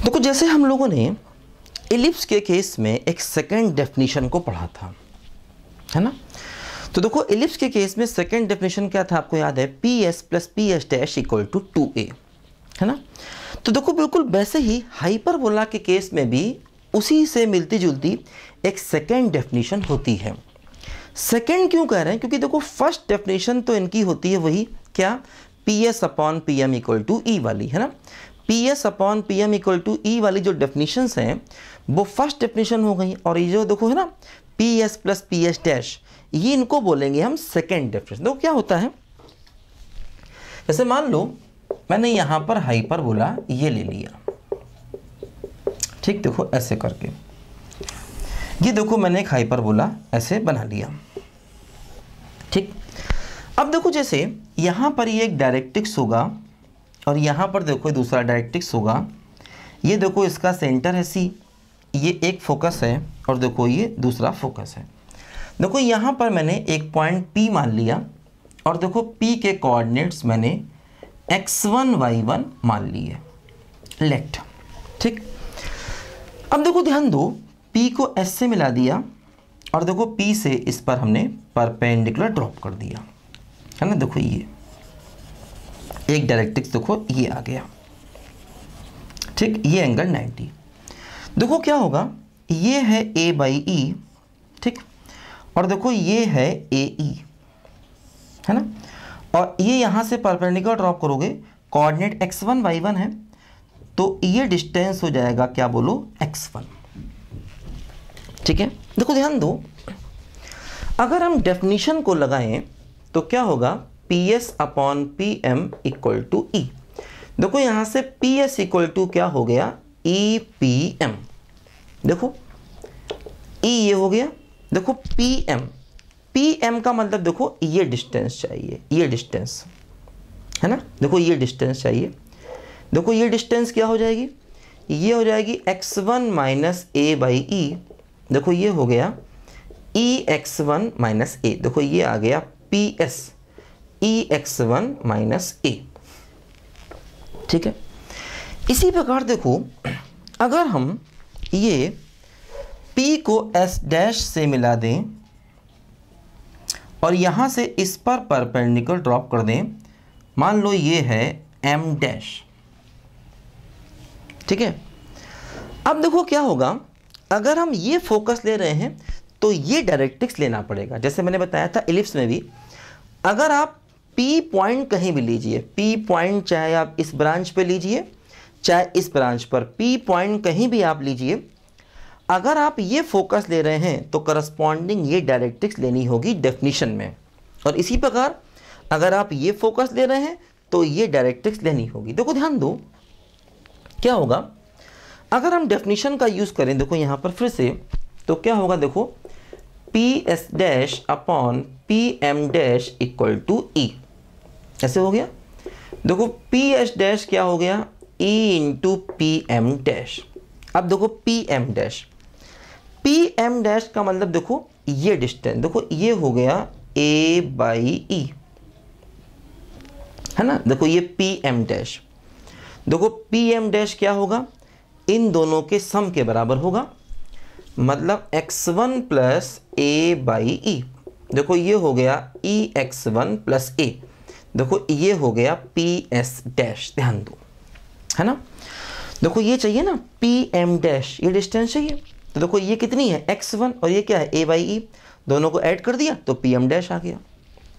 देखो जैसे हम लोगों ने एलिप्स के केस में एक सेकंड डेफिनेशन को पढ़ा था, है ना। तो देखो एलिप्स के केस में सेकंड डेफिनेशन क्या था, आपको याद है, P S plus P S dash equal to 2a, है ना। तो देखो बिल्कुल वैसे ही हाइपरबोला के केस में भी उसी से मिलती जुलती एक सेकंड डेफिनेशन होती है। सेकंड क्यों कह रहे हैं, क्योंकि देखो फर्स्ट डेफिनेशन तो इनकी होती है वही क्या, P S upon P M equal to E वाली, है ना। P S upon P M equal to E वाली जो डेफिनेशंस हैं वो फर्स्ट डेफिनेशन हो गई, और ये जो देखो है ना P S plus P S dash, ये इनको बोलेंगे हम सेकेंड डेफिनेशन। देखो क्या होता है, जैसे मान लो मैंने यहां पर हाइपरबोला ये ले लिया, ठीक, देखो ऐसे करके, ये देखो मैंने एक हाइपरबोला ऐसे बना लिया, ठीक। अब देखो जैसे यहां पर ये एक डायरेक्ट्रिक्स होगा और यहाँ पर देखो दूसरा डायरेक्ट्रिक्स होगा, ये देखो इसका सेंटर है सी, ये एक फोकस है और देखो ये दूसरा फोकस है। देखो यहाँ पर मैंने एक पॉइंट P मान लिया और देखो P के कोऑर्डिनेट्स मैंने x1 y1 मान लिए, लेट, ठीक। अब देखो ध्यान दो, P को S से मिला दिया और देखो P से इस पर हमने परपेंडिकुलर ड्रॉप कर दिया, है ना। देखो ये एक डायरेक्ट्रिक्स देखो ये आ गया, ठीक, ये एंगल 90। देखो क्या होगा, ये है A बाई ई, ठीक, और देखो ये है ए ई, है ना, और ये यहाँ से परपेंडिकुलर ड्रॉप करोगे, कोऑर्डिनेट x1 y1 है, तो ये डिस्टेंस हो जाएगा क्या बोलो, x1, ठीक है। देखो ध्यान दो, अगर हम डेफिनेशन को लगाएं तो क्या होगा, P S upon P M equal to E. देखो यहां से पी एस इक्वल टू क्या हो गया, ई पी एम, देखो ई ये हो गया, देखो पी एम का मतलब देखो ये डिस्टेंस चाहिए, ये डिस्टेंस, है ना। देखो ये डिस्टेंस चाहिए, देखो ये डिस्टेंस क्या हो जाएगी, ये हो जाएगी x1 minus A by E, देखो ये हो गया ई x1 माइनस ए, देखो ये आ गया P S E x1 minus A, ठीक है। इसी प्रकार देखो अगर हम ये P को S डैश से मिला दें और यहां से इस पर परपेंडिकुलर ड्रॉप कर दें, मान लो ये है M डैश, ठीक है। अब देखो क्या होगा, अगर हम ये फोकस ले रहे हैं तो ये डायरेक्ट्रिक्स लेना पड़ेगा। जैसे मैंने बताया था एलिप्स में भी, अगर आप P पॉइंट कहीं भी लीजिए, P पॉइंट चाहे आप इस ब्रांच पे लीजिए चाहे इस ब्रांच पर, P पॉइंट कहीं भी आप लीजिए, अगर आप ये फोकस ले रहे हैं तो करस्पॉन्डिंग ये डायरेक्ट्रिक्स लेनी होगी डेफिनेशन में, और इसी प्रकार अगर आप ये फोकस ले रहे हैं तो ये डायरेक्ट्रिक्स लेनी होगी। देखो ध्यान दो क्या होगा, अगर हम डेफिनेशन का यूज़ करें, देखो यहाँ पर फिर से, तो क्या होगा, देखो P S dash upon P M dash equal to E, ऐसे हो गया। देखो पी एस डैश क्या हो गया, E into P M dash. अब देखो पी एम डैश का मतलब देखो ये डिस्टेंस, देखो ये हो गया ए बाई ई, है ना। देखो ये पी एम डैश, देखो पी एम डैश क्या होगा, इन दोनों के सम के बराबर होगा, मतलब x1 plus A by E, देखो ये हो गया ई x1 प्लस ए, देखो ये हो गया पी एस डैश, ध्यान दो, है ना। देखो ये चाहिए ना पी एम डैश, ये डिस्टेंस चाहिए, तो देखो ये कितनी है x1 और ये क्या है ए बाई ई, दोनों को ऐड कर दिया तो पी एम डैश आ गया।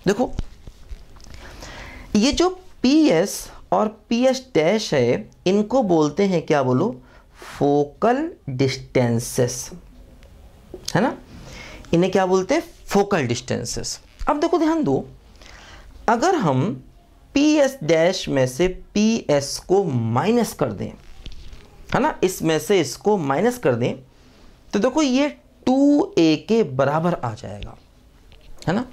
देखो ये जो पी एस और पी एस डैश है, इनको बोलते हैं क्या बोलो, फोकल डिस्टेंसेस, है ना, इन्हें क्या बोलते हैं, फोकल डिस्टेंसेस। अब देखो ध्यान दो, अगर हम पी एस डैश में से पी एस को माइनस कर दें, है ना, इसमें से इसको माइनस कर दें, तो देखो ये 2a के बराबर आ जाएगा, है ना।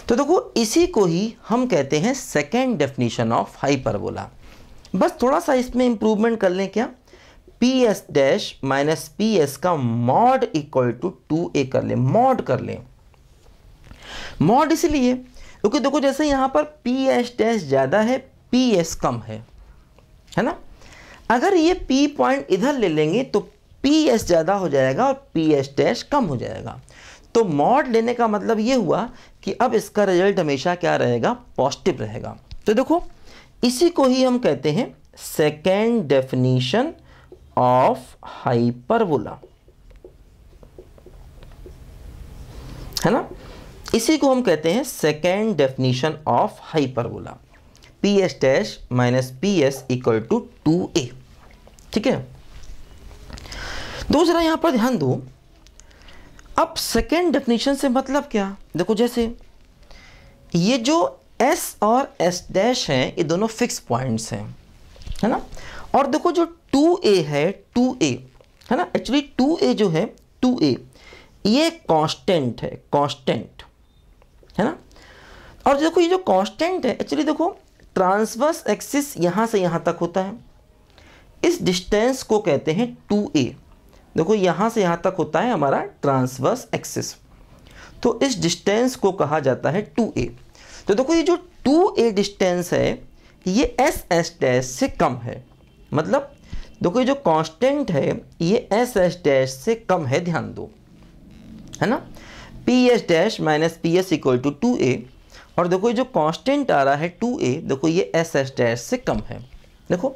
तो देखो इसी को ही हम कहते हैं सेकेंड डेफिनेशन ऑफ हाइपरबोला। बस थोड़ा सा इसमें इंप्रूवमेंट कर लें, क्या, P S dash minus P S का मॉड इक्वल टू 2a कर लें, मॉड कर लें। मॉड इसलिए क्योंकि देखो जैसे यहाँ पर पी एस डैश ज़्यादा है, पी एस कम है ना। अगर ये P पॉइंट इधर ले लेंगे तो PS ज़्यादा हो जाएगा और PS डैश कम हो जाएगा। तो मॉड लेने का मतलब ये हुआ कि अब इसका रिजल्ट हमेशा क्या रहेगा, पॉजिटिव रहेगा। तो देखो इसी को ही हम कहते हैं सेकेंड डेफिनेशन ऑफ हाइपरबोला, है ना। इसी को हम कहते हैं second definition of hyperbola, PS dash minus PS equal to 2a। ठीक है, दूसरा यहां पर ध्यान दो। अब सेकेंड डेफिनेशन से मतलब क्या, देखो जैसे ये जो S और S डैश हैं ये दोनों फिक्स पॉइंट्स हैं, है ना। और देखो जो 2a है, 2a है ना, एक्चुअली 2a जो है 2a ये कांस्टेंट है, कांस्टेंट है ना। और देखो ये जो कांस्टेंट है एक्चुअली देखो ट्रांसवर्स एक्सिस यहां से यहां तक होता है, इस डिस्टेंस को कहते हैं 2a। देखो यहां से यहां तक होता है हमारा ट्रांसवर्स एक्सिस, तो इस डिस्टेंस को कहा जाता है 2a। तो देखो ये जो 2a डिस्टेंस है ये SS डैश से कम है, मतलब देखो ये जो कांस्टेंट है ये SS डैश से कम है, ध्यान दो, है ना। PS dash minus PS equal to 2a, और देखो ये जो कांस्टेंट आ रहा है 2a, देखो ये SS डैश से कम है। देखो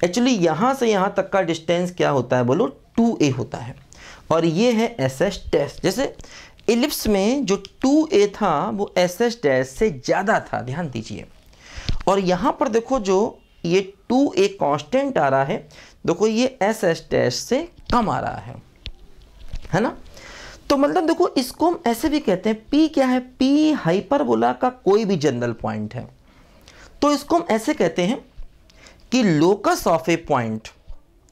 एक्चुअली यहाँ से यहाँ तक का डिस्टेंस क्या होता है बोलो, 2a होता है, और ये है SS डैश। जैसे इलिप्स में जो 2a था वो SS डैश से ज़्यादा था, ध्यान दीजिए। और यहाँ पर देखो जो ये 2a कांस्टेंट आ रहा है, देखो ये SS डैश से कम आ रहा है ना। तो मतलब देखो इसको हम ऐसे भी कहते हैं, P क्या है, P हाइपरबोला का कोई भी जनरल पॉइंट है। तो इसको हम ऐसे कहते हैं कि लोकस ऑफ ए पॉइंट,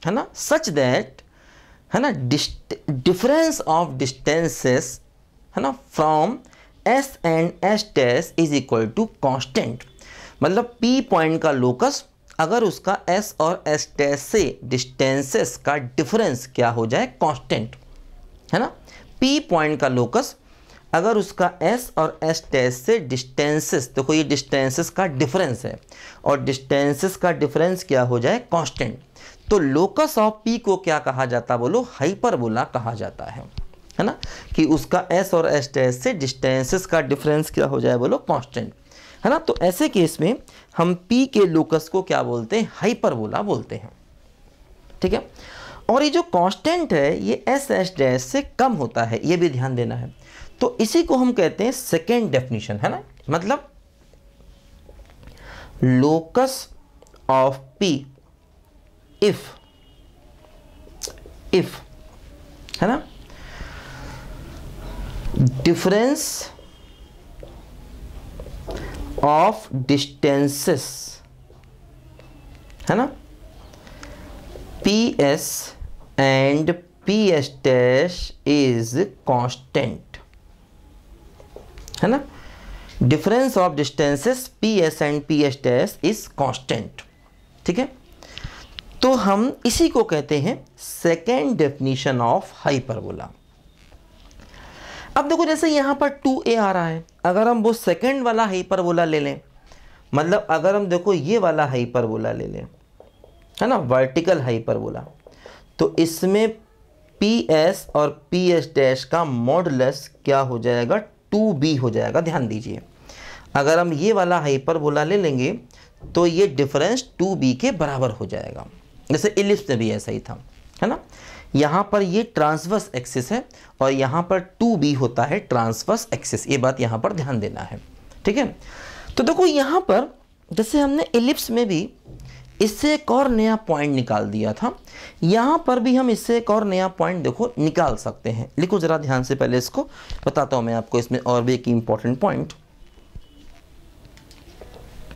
है ना, सच दैट, है ना, डिफरेंस ऑफ डिस्टेंसेस, है ना, from S and S dash is equal to constant. मतलब P पॉइंट का लोकस अगर उसका S और S डैश से डिस्टेंसेस का डिफरेंस क्या हो जाए, कांस्टेंट, है ना। P पॉइंट का लोकस अगर उसका S और S डैश से डिस्टेंसेस, देखो ये डिस्टेंसेस का डिफरेंस है और डिस्टेंसेस का डिफरेंस क्या हो जाए, कांस्टेंट, तो लोकस ऑफ P को क्या कहा जाता बोलो, हाइपरबोला कहा जाता है ना। कि उसका S और S डैश से डिस्टेंसेस का डिफरेंस क्या हो जाए बोलो, कांस्टेंट, है ना। तो ऐसे केस में हम P के लोकस को क्या बोलते हैं, हाइपरबोला बोलते हैं। ठीक है, और ये जो कांस्टेंट है ये SS डैश से कम होता है, ये भी ध्यान देना है। तो इसी को हम कहते हैं सेकेंड डेफिनेशन, है ना। मतलब लोकस ऑफ P इफ है ना, डिफरेंस ऑफ डिस्टेंसेस, है ना, PS and PS dash is constant, है ना। Difference of distances PS and PS dash is constant। ठीक है, तो हम इसी को कहते हैं सेकेंड डेफिनेशन ऑफ हाइपरबोला। अब देखो जैसे यहाँ पर 2a आ रहा है, अगर हम वो सेकेंड वाला हाइपरबोला ले लें, मतलब अगर हम देखो ये वाला हाइपरबोला ले लें, है ना, वर्टिकल हाइपरबोला, तो इसमें PS और PS डैश का मॉडुलस क्या हो जाएगा, 2b हो जाएगा। ध्यान दीजिए, अगर हम ये वाला हाइपरबोला ले लेंगे तो ये डिफरेंस 2b के बराबर हो जाएगा। जैसे इलिप्स में भी ऐसा ही था, है ना। यहाँ पर ये ट्रांसवर्स एक्सिस है और यहाँ पर 2b होता है ट्रांसवर्स एक्सिस, ये बात यहाँ पर ध्यान देना है। ठीक है, तो देखो यहाँ पर जैसे हमने इलिप्स में भी इससे एक और नया पॉइंट निकाल दिया था, यहाँ पर भी हम इससे एक और नया पॉइंट देखो निकाल सकते हैं। लिखो ज़रा ध्यान से, पहले इसको बताता हूँ मैं आपको, इसमें और भी एक इम्पॉर्टेंट पॉइंट।